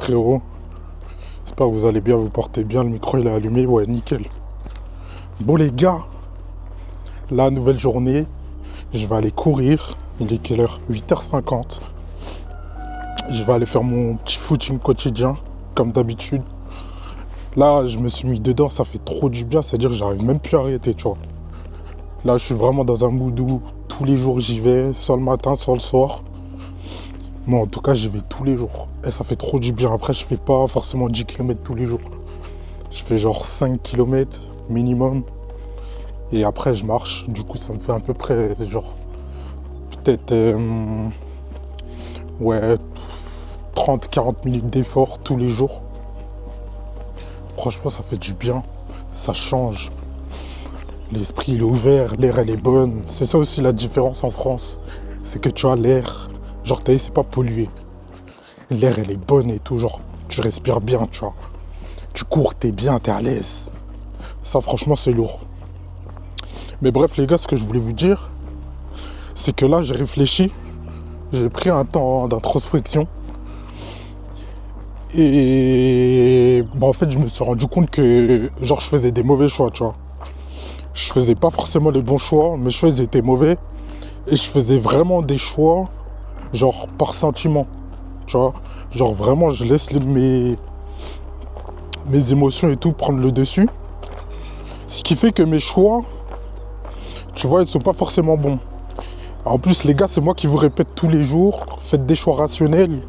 frérot. J'espère que vous allez bien, vous portez bien. Le micro il est allumé, ouais, nickel. Bon les gars, la nouvelle journée, je vais aller courir. Il est quelle heure? 8h50. Je vais aller faire mon petit footing quotidien, comme d'habitude. Là, je me suis mis dedans, ça fait trop du bien, c'est-à-dire que j'arrive même plus à arrêter, tu vois. Là, je suis vraiment dans un mood où tous les jours j'y vais, soit le matin, soit le soir. Moi, en tout cas, j'y vais tous les jours. Et ça fait trop du bien. Après, je fais pas forcément 10 km tous les jours. Je fais genre 5 km minimum. Et après, je marche. Du coup, ça me fait à peu près genre peut-être ouais, 30-40 minutes d'effort tous les jours. Franchement, ça fait du bien. Ça change. L'esprit, il est ouvert. L'air, elle est bonne. C'est ça aussi la différence en France. C'est que tu as l'air. Genre, t'as vu, c'est pas pollué. L'air, elle est bonne et tout. Genre, tu respires bien, tu vois. Tu cours, t'es bien, t'es à l'aise. Ça, franchement, c'est lourd. Mais bref, les gars, ce que je voulais vous dire, c'est que là, j'ai réfléchi. J'ai pris un temps d'introspection. Et bah, en fait, je me suis rendu compte que genre, je faisais des mauvais choix, tu vois. Je faisais pas forcément les bons choix. Mes choix, ils étaient mauvais. Et je faisais vraiment des choix, genre, par sentiment. Tu vois, genre vraiment je laisse mes émotions et tout prendre le dessus. Ce qui fait que mes choix, tu vois, ils sont pas forcément bons. En plus les gars, c'est moi qui vous répète tous les jours, faites des choix rationnels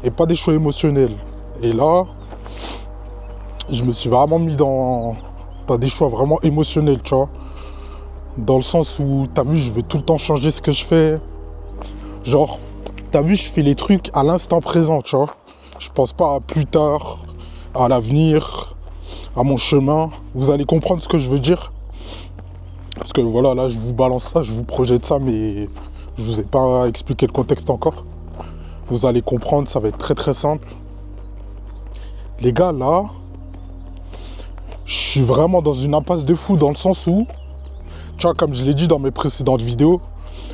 et pas des choix émotionnels. Et là, je me suis vraiment mis dans des choix vraiment émotionnels, tu vois. Dans le sens où, t'as vu, je veux tout le temps changer ce que je fais. Genre, t'as vu, je fais les trucs à l'instant présent, tu vois. Je pense pas à plus tard, à l'avenir, à mon chemin. Vous allez comprendre ce que je veux dire. Parce que voilà, là, je vous balance ça, je vous projette ça, mais je vous ai pas expliqué le contexte encore. Vous allez comprendre, ça va être très très simple. Les gars, là, je suis vraiment dans une impasse de fou, dans le sens où, tu vois, comme je l'ai dit dans mes précédentes vidéos,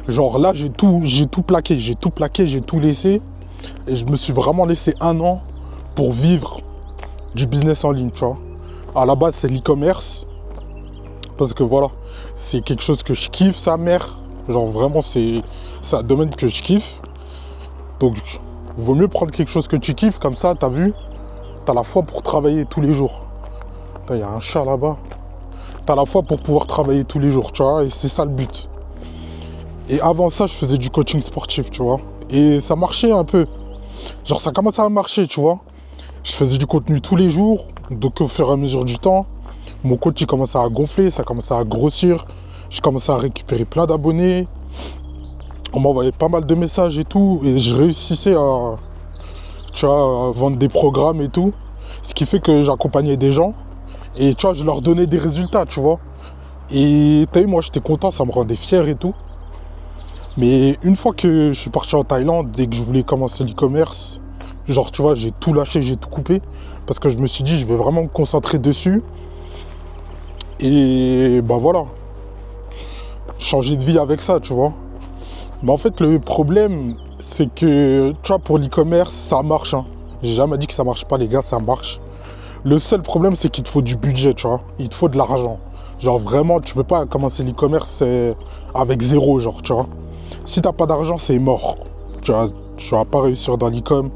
genre là, j'ai tout plaqué, j'ai tout laissé. Et je me suis vraiment laissé un an pour vivre du business en ligne, tu vois. À la base, c'est l'e-commerce. Parce que voilà, c'est quelque chose que je kiffe, sa mère. Genre vraiment, c'est un domaine que je kiffe. Donc, vaut mieux prendre quelque chose que tu kiffes, comme ça, t'as vu, t'as la foi pour travailler tous les jours. Il y a un chat là-bas. T'as la foi pour pouvoir travailler tous les jours, tu vois, et c'est ça le but. Et avant ça, je faisais du coaching sportif, tu vois. Et ça marchait un peu. Genre, ça commençait à marcher, tu vois. Je faisais du contenu tous les jours. Donc, au fur et à mesure du temps, mon coach, il commençait à gonfler, ça commençait à grossir. Je commençais à récupérer plein d'abonnés. On m'envoyait pas mal de messages et tout. Et je réussissais à, tu vois, à vendre des programmes et tout. Ce qui fait que j'accompagnais des gens. Et tu vois, je leur donnais des résultats, tu vois. Et t'as vu, moi, j'étais content, ça me rendait fier et tout. Mais une fois que je suis parti en Thaïlande, dès que je voulais commencer l'e-commerce, genre, tu vois, j'ai tout lâché, j'ai tout coupé. Parce que je me suis dit, je vais vraiment me concentrer dessus. Et bah voilà. Changer de vie avec ça, tu vois. Mais en fait, le problème, c'est que, tu vois, pour l'e-commerce, ça marche, hein. J'ai jamais dit que ça marche pas, les gars, ça marche. Le seul problème, c'est qu'il te faut du budget, tu vois. Il te faut de l'argent. Genre, vraiment, tu peux pas commencer l'e-commerce avec zéro, genre, tu vois. Si t'as pas d'argent, c'est mort. Tu vas pas réussir dans l'e-com.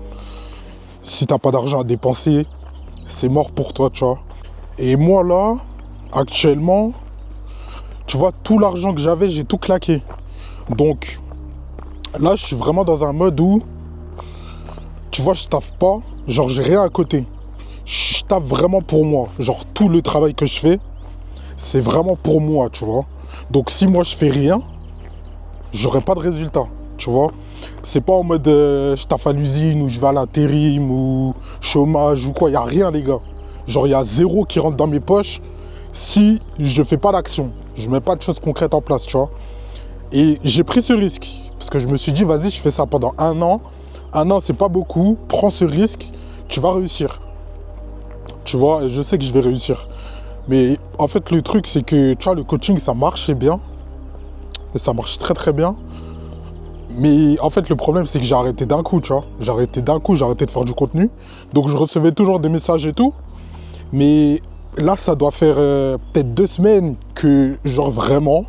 Si t'as pas d'argent à dépenser, c'est mort pour toi, tu vois. Et moi, là, actuellement, tu vois, tout l'argent que j'avais, j'ai tout claqué. Donc, là, je suis vraiment dans un mode où, tu vois, je taffe pas. Genre, j'ai rien à côté. Je taffe vraiment pour moi. Genre, tout le travail que je fais, c'est vraiment pour moi, tu vois. Donc, si moi, je fais rien, j'aurai pas de résultat, tu vois. C'est pas en mode je taffe à l'usine ou je vais à l'intérim ou chômage ou quoi. Il n'y a rien, les gars. Genre, il y a zéro qui rentre dans mes poches si je fais pas d'action. Je mets pas de choses concrètes en place, tu vois. Et j'ai pris ce risque parce que je me suis dit, vas-y, je fais ça pendant un an. Un an, c'est pas beaucoup. Prends ce risque, tu vas réussir. Tu vois, je sais que je vais réussir. Mais en fait, le truc, c'est que, tu vois, le coaching, ça marchait bien. Et ça marche très, très bien. Mais en fait, le problème, c'est que j'ai arrêté d'un coup, tu vois. J'ai arrêté d'un coup, j'ai arrêté de faire du contenu. Donc, je recevais toujours des messages et tout. Mais là, ça doit faire peut-être 2 semaines que, genre, vraiment,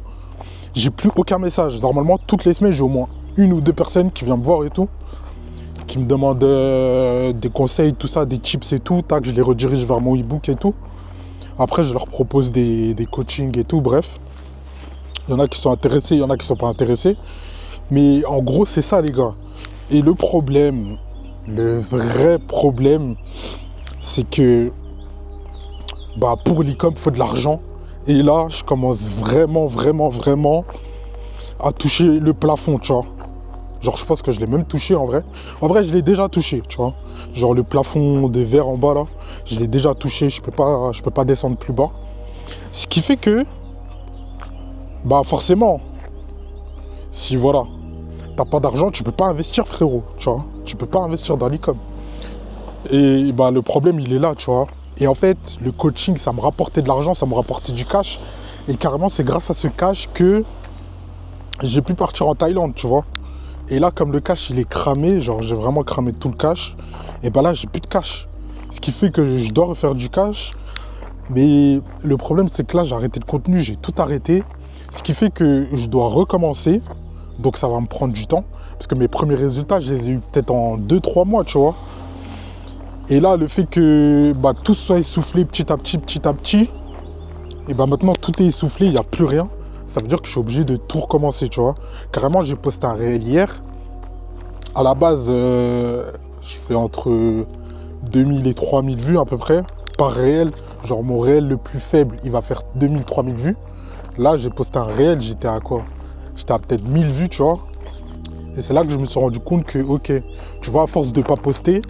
j'ai plus aucun message. Normalement, toutes les semaines, j'ai au moins 1 ou 2 personnes qui viennent me voir et tout, qui me demandent des conseils, tout ça, des tips et tout. Tac, je les redirige vers mon e-book et tout. Après, je leur propose des coachings et tout, bref. Il y en a qui sont intéressés, il y en a qui sont pas intéressés. Mais en gros, c'est ça, les gars. Et le problème, le vrai problème, c'est que bah, pour l'e-com, il faut de l'argent. Et là, je commence vraiment, vraiment, vraiment à toucher le plafond, tu vois. Genre, je pense que je l'ai même touché en vrai. En vrai, je l'ai déjà touché, tu vois. Genre, le plafond de verre en bas, là, je l'ai déjà touché. Je peux pas descendre plus bas. Ce qui fait que, bah, forcément, si voilà, t'as pas d'argent, tu peux pas investir, frérot, tu vois. Tu peux pas investir dans l'e-com. Et bah, le problème, il est là, tu vois. Et en fait, le coaching, ça me rapportait de l'argent, ça me rapportait du cash. Et carrément, c'est grâce à ce cash que j'ai pu partir en Thaïlande, tu vois. Et là, comme le cash, il est cramé, genre j'ai vraiment cramé tout le cash, et bah là, j'ai plus de cash. Ce qui fait que je dois refaire du cash. Mais le problème, c'est que là, j'ai arrêté le contenu, j'ai tout arrêté. Ce qui fait que je dois recommencer. Donc ça va me prendre du temps. Parce que mes premiers résultats, je les ai eu peut-être en 2-3 mois, tu vois. Et là, le fait que bah, tout soit essoufflé petit à petit, et bah maintenant tout est essoufflé, il n'y a plus rien. Ça veut dire que je suis obligé de tout recommencer, tu vois. Carrément, j'ai posté un réel hier. À la base, je fais entre 2000 et 3000 vues à peu près par réel. Genre mon réel le plus faible, il va faire 2000-3000 vues. Là, j'ai posté un réel, j'étais à quoi? J'étais à peut-être 1000 vues, tu vois. Et c'est là que je me suis rendu compte que, ok, tu vois, à force de ne pas poster,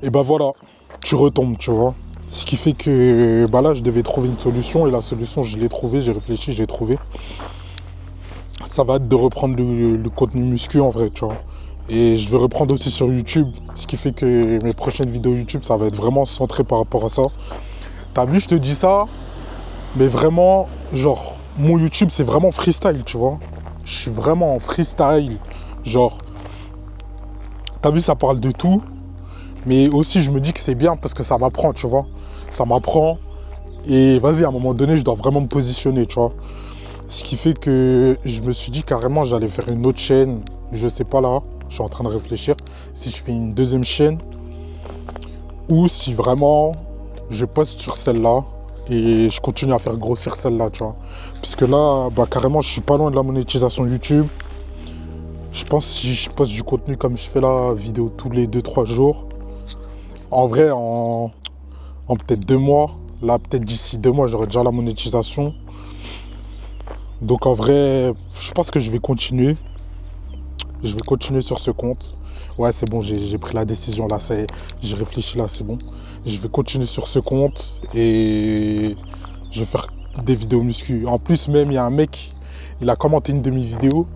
et ben voilà, tu retombes, tu vois. Ce qui fait que bah là, je devais trouver une solution. Et la solution, je l'ai trouvée, j'ai réfléchi, j'ai trouvé. Ça va être de reprendre le contenu muscu en vrai, tu vois. Et je vais reprendre aussi sur YouTube. Ce qui fait que mes prochaines vidéos YouTube, ça va être vraiment centré par rapport à ça. T'as vu, je te dis ça, mais vraiment, genre, mon YouTube, c'est vraiment freestyle, tu vois. Je suis vraiment en freestyle. Genre, t'as vu, ça parle de tout. Mais aussi, je me dis que c'est bien parce que ça m'apprend, tu vois. Ça m'apprend. Et vas-y, à un moment donné, je dois vraiment me positionner, tu vois. Ce qui fait que je me suis dit carrément, j'allais faire une autre chaîne. Je sais pas là, je suis en train de réfléchir. Si je fais une deuxième chaîne ou si vraiment je poste sur celle-là et je continue à faire grossir celle-là, tu vois. Parce que là, bah carrément, je suis pas loin de la monétisation YouTube. Je pense que si je poste du contenu comme je fais là, vidéo tous les 2-3 jours, en vrai, en peut-être 2 mois, là, peut-être d'ici 2 mois, j'aurai déjà la monétisation. Donc, en vrai, je pense que je vais continuer. Je vais continuer sur ce compte. Ouais, c'est bon, j'ai pris la décision là, ça y est. J'ai réfléchi là, c'est bon. Je vais continuer sur ce compte et je vais faire des vidéos muscu. En plus, même, il y a un mec, il a commenté une de mes vidéos.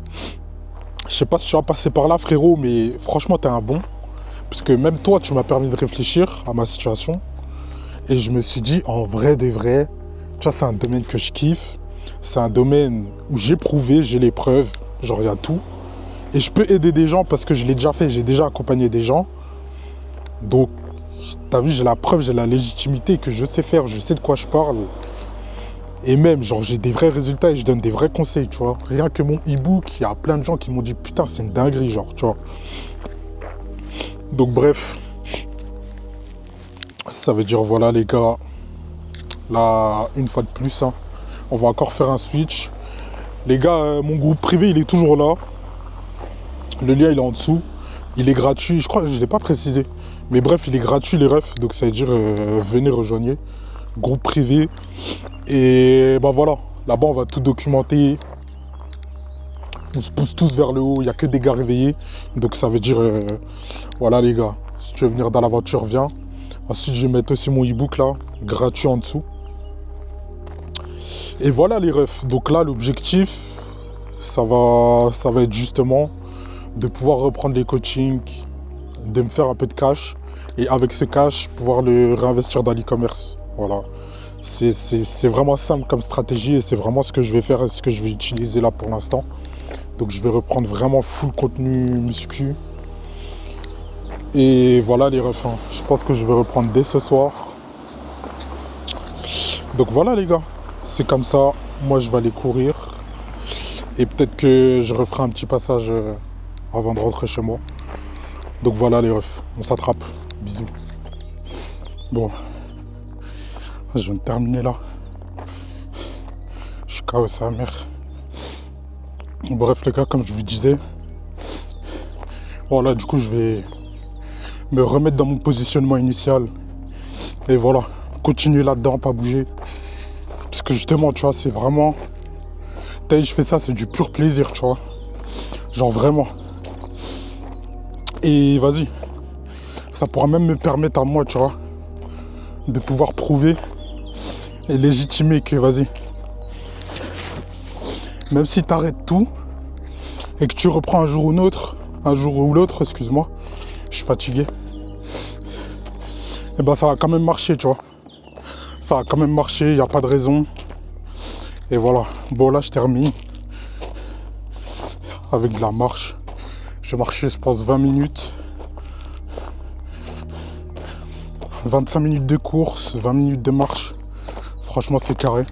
Je sais pas si tu vas passer par là, frérot, mais franchement, t'es un bon. Parce que même toi, tu m'as permis de réfléchir à ma situation. Et je me suis dit, en vrai de vrai, tu vois, c'est un domaine que je kiffe. C'est un domaine où j'ai prouvé, j'ai les preuves. Genre, il y a tout. Et je peux aider des gens parce que je l'ai déjà fait. J'ai déjà accompagné des gens. Donc, t'as vu, j'ai la preuve, j'ai la légitimité que je sais faire. Je sais de quoi je parle. Et même, genre, j'ai des vrais résultats et je donne des vrais conseils, tu vois. Rien que mon e-book, il y a plein de gens qui m'ont dit, putain, c'est une dinguerie, genre, tu vois. Donc bref, ça veut dire voilà les gars, là une fois de plus, hein, on va encore faire un switch. Les gars, mon groupe privé il est toujours là. Le lien il est en dessous. Il est gratuit, je crois que je ne l'ai pas précisé. Mais bref, il est gratuit les refs, donc ça veut dire venez rejoindre. Groupe privé. Et bah voilà, là-bas on va tout documenter. On se pousse tous vers le haut, il n'y a que des gars réveillés. Donc ça veut dire, voilà les gars, si tu veux venir dans l'aventure, viens. Ensuite, je vais mettre aussi mon e-book là, gratuit en dessous. Et voilà les refs. Donc là, l'objectif, ça va être justement de pouvoir reprendre les coachings, de me faire un peu de cash. Et avec ce cash, pouvoir le réinvestir dans l'e-commerce. Voilà. C'est vraiment simple comme stratégie et c'est vraiment ce que je vais faire et ce que je vais utiliser là pour l'instant. Donc je vais reprendre vraiment full contenu muscu. Et voilà les refs, hein. Je pense que je vais reprendre dès ce soir. Donc voilà les gars, c'est comme ça. Moi je vais aller courir. Et peut-être que je referai un petit passage avant de rentrer chez moi. Donc voilà les refs, on s'attrape. Bisous. Bon, je viens de terminer là. Je suis KO sa mère. Bref les gars, comme je vous disais, voilà, du coup je vais me remettre dans mon positionnement initial. Et voilà, continuer là-dedans, pas bouger. Parce que justement, tu vois, c'est vraiment... Je fais ça, c'est du pur plaisir, tu vois. Genre vraiment. Et vas-y, ça pourra même me permettre à moi, tu vois, de pouvoir prouver et légitimer que, vas-y, même si tu arrêtes tout et que tu reprends un jour ou l'autre, excuse-moi, je suis fatigué, et ben ça va quand même marcher, tu vois. Ça va quand même marcher, il n'y a pas de raison. Et voilà, bon là je termine avec de la marche. J'ai marché, je pense, 20 minutes. 25 minutes de course, 20 minutes de marche. Franchement, c'est carré.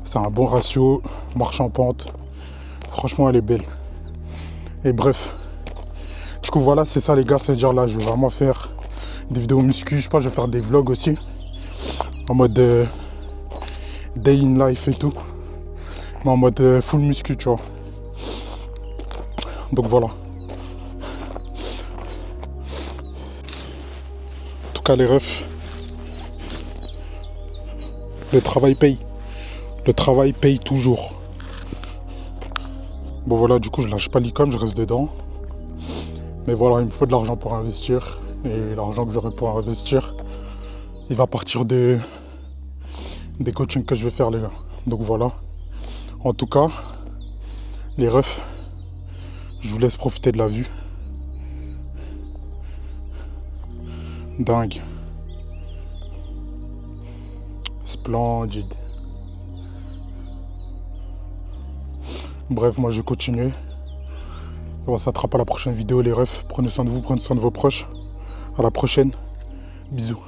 C'est un bon ratio. Marche en pente. Franchement, elle est belle. Et bref. Du coup, voilà, c'est ça, les gars. C'est-à-dire là, je vais vraiment faire des vidéos muscu. Je pense que je vais faire des vlogs aussi. En mode day in life et tout. Mais en mode full muscu, tu vois. Donc voilà. En tout cas les refs, le travail paye. Le travail paye toujours. Bon voilà, du coup je lâche pas l'icône, je reste dedans. Mais voilà, il me faut de l'argent pour investir. Et l'argent que j'aurai pour investir, il va partir des coachings que je vais faire les gars. Donc voilà. En tout cas, les refs, je vous laisse profiter de la vue. Dingue. Splendide. Bref, moi je vais continuer. On s'attrape à la prochaine vidéo les refs. Prenez soin de vous, prenez soin de vos proches. À la prochaine. Bisous.